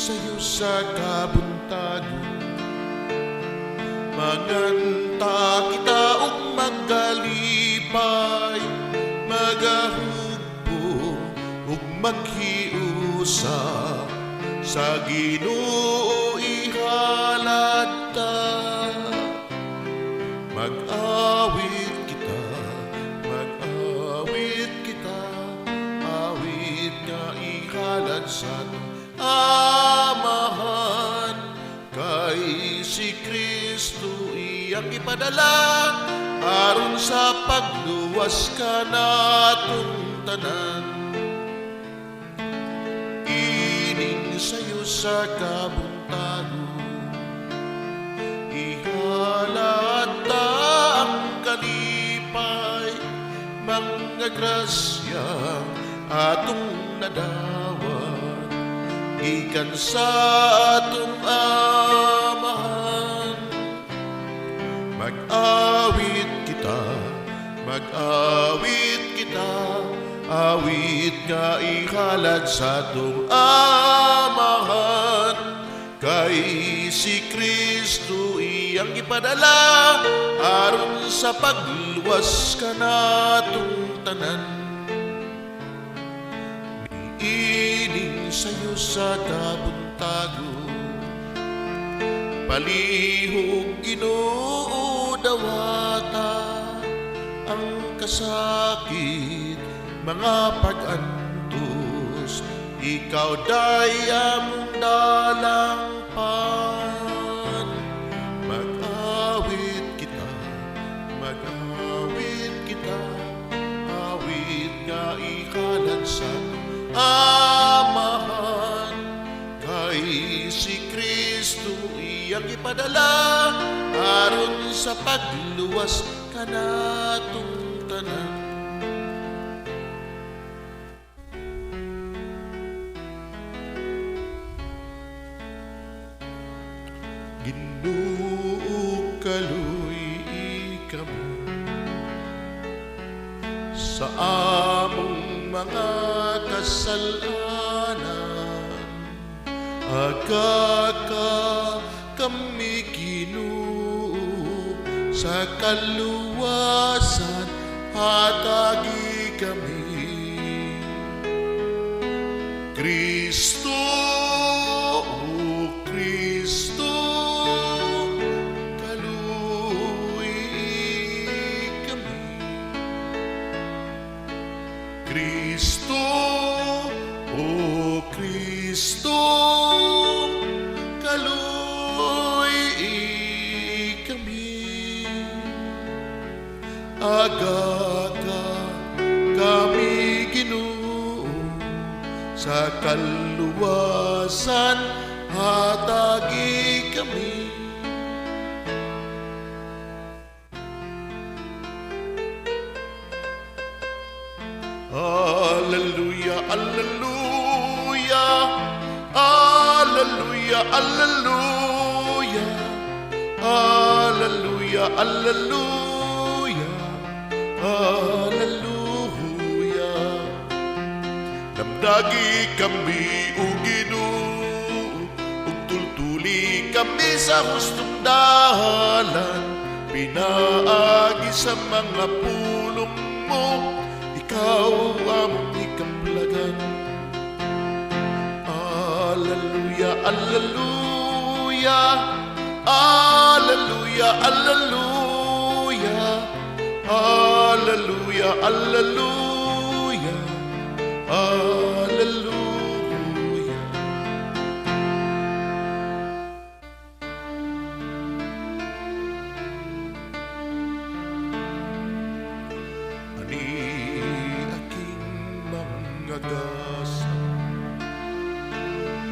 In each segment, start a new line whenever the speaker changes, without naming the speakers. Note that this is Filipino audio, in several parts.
sa'yo sa kabuntagon. Manganta kita ug magkalipay, magahugpo ug maghiusa, sa Ginoo ihalad ta. Mag-awit kita, awit nga ihalad sa amahan. Kay si Kristo iyang ipadala, aron sa pagluwas ka natong tanan. Ining sa'yo sa kabuntagon, ihalad ta ang kalipay, mga grasyang atong nadawan, gikan sa atong amahan. Mag-awit kita, awit nga ihalad sa atong amahan. Kay si Kristo iyang ipadala, aron sa pagluwas ka natong tanan. Niining sa'yo sa kabuntagon, palihog Ginoo dawata, ang kasakit mga pag-antos, ikaw dayang dalangpan. Mag-awit kita, awit nga ihalad sa amahan. Kay si Kristo iyang ipadala, aron sa pagluwas ka natong tanan. Ginoo kaluy kamo sa among mga kasalanan, agaka kami Ginoo sa kaluwasan, hatagi kami. Kristo, Kristo, o Kristo, kaluy kami. Agaka kami Ginoo sa kaluwasan, hatagi kami. Alleluia, alleluia, alleluia, alleluia, alleluia, alleluia, alleluia. Damdagi kami o Ginoo, ug tultuli kami sa hustong dalan, pinaagi sa mga pulong mo, ikaw among ikablagan. Alleluia, alleluia, alleluia, alleluia, alleluia, alleluia, alleluia.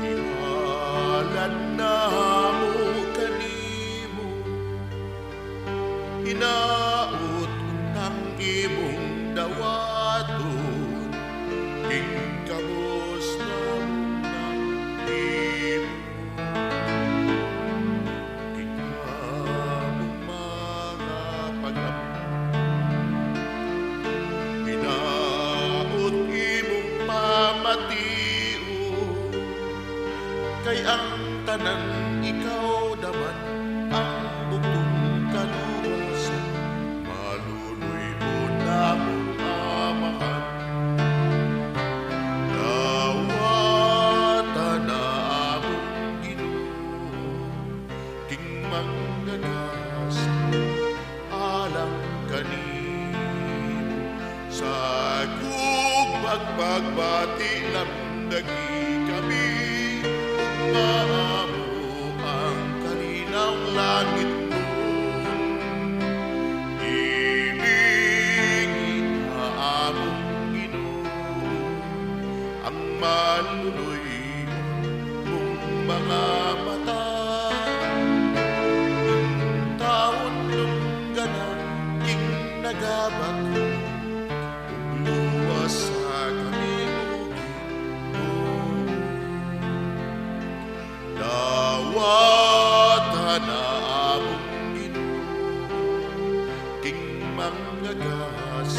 Ihalad na mo kanimo, hinaut ang imong dawaton, hingkamos na ng imo. Ikamong mga pag-apit, hinaut imong pamati, kay ang tanan, ikaw daman ang bugtong kaluwasan. Maluloy mo na mong amahan, dawatan na among Ginoo, king manggagas alang kanimo. Sa pagpagbati lamdagi kami, maamo ang kalinang langit nun. Ilingi na among Ginoo ang maluloy mong mga mata. Yung taon nung ganan, king nagabak luwas sa kami Ginoo. Dawatan na among Ginoo, king manggagas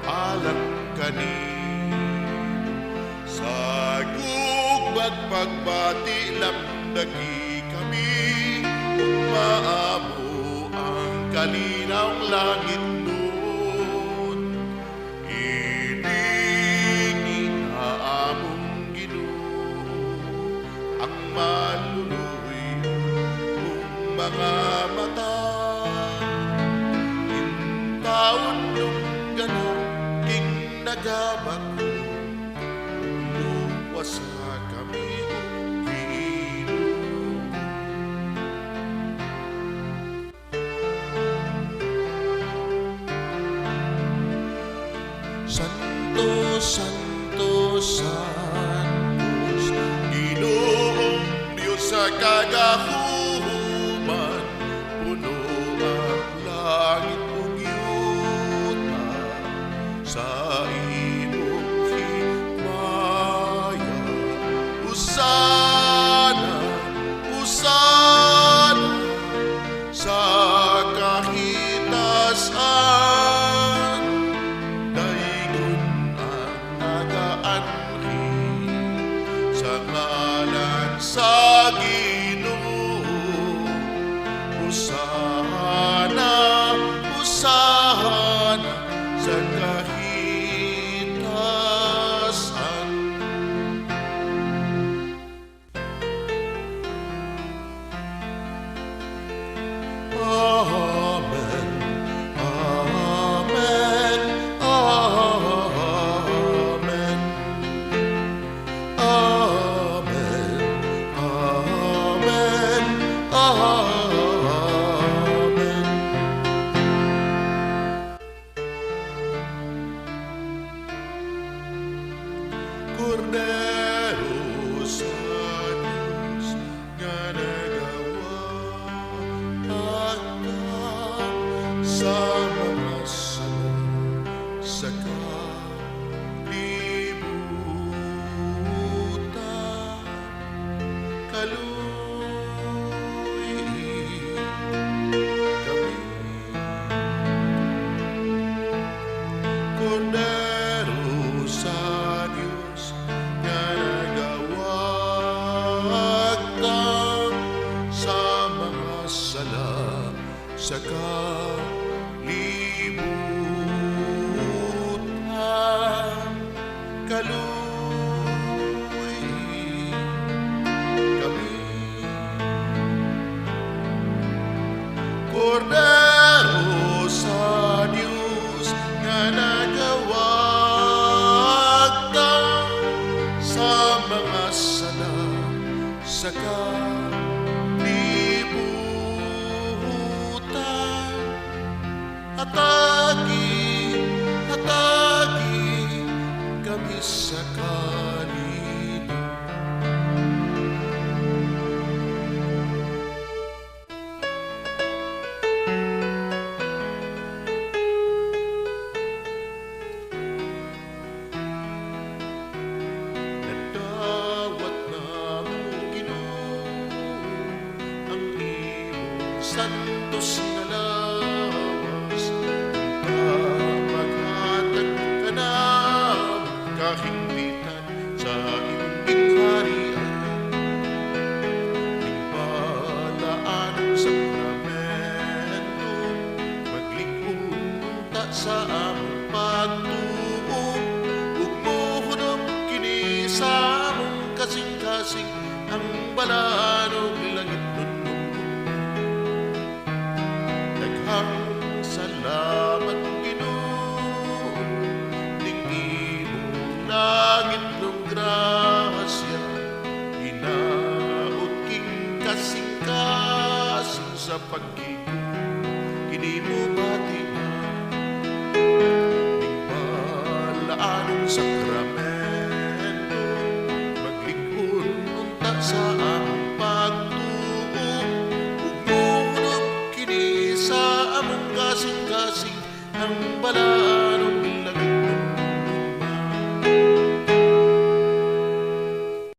alang kanimo. Sa pagpagbati lamdagi kami, ug maamo ang kalinaw langit nun. Ilingi na among Ginoo ang maluloy mong mga mata. Intaon nung ganon, king nagabak luwas sa kami Ginoo. Santo, Santo, Santos, Ginoong Diyos sa kagahuman, puno ang langit ug yuta sa imong hikmaya. Hosana, Hosana sa kahitasan. Daygon ang nagaanhi sa ngalan sa Ginoo. Hosana, Hosana sa kahitasan. Amen, amen, amen. Amen, amen, amen. Cordero sa Diyos nga nagawag sa mga sala sa kalibutan. Kaluy kami, Cordero sa Diyos nga nagawag sa mga sala sa kalibutan. Kaluy kami, Cordero sa Diyos nga nagawag sa mga sala sa kalibutan. Hatagi, hatagi kami sa kanino. Nadawat na mong Ginoo ang imong santos nga lawas, maghatag ka na kahingpitan sa unta sa among pagtuo ug mohunop kini sa among kasing-kasing ang balanog langit nun. Daghang salamat Ginoo ning imong langit ng grasya, hinaot king kasing-kasing sa pagkiko kini mo batingan ning balaanong sakramento maglikod unta sa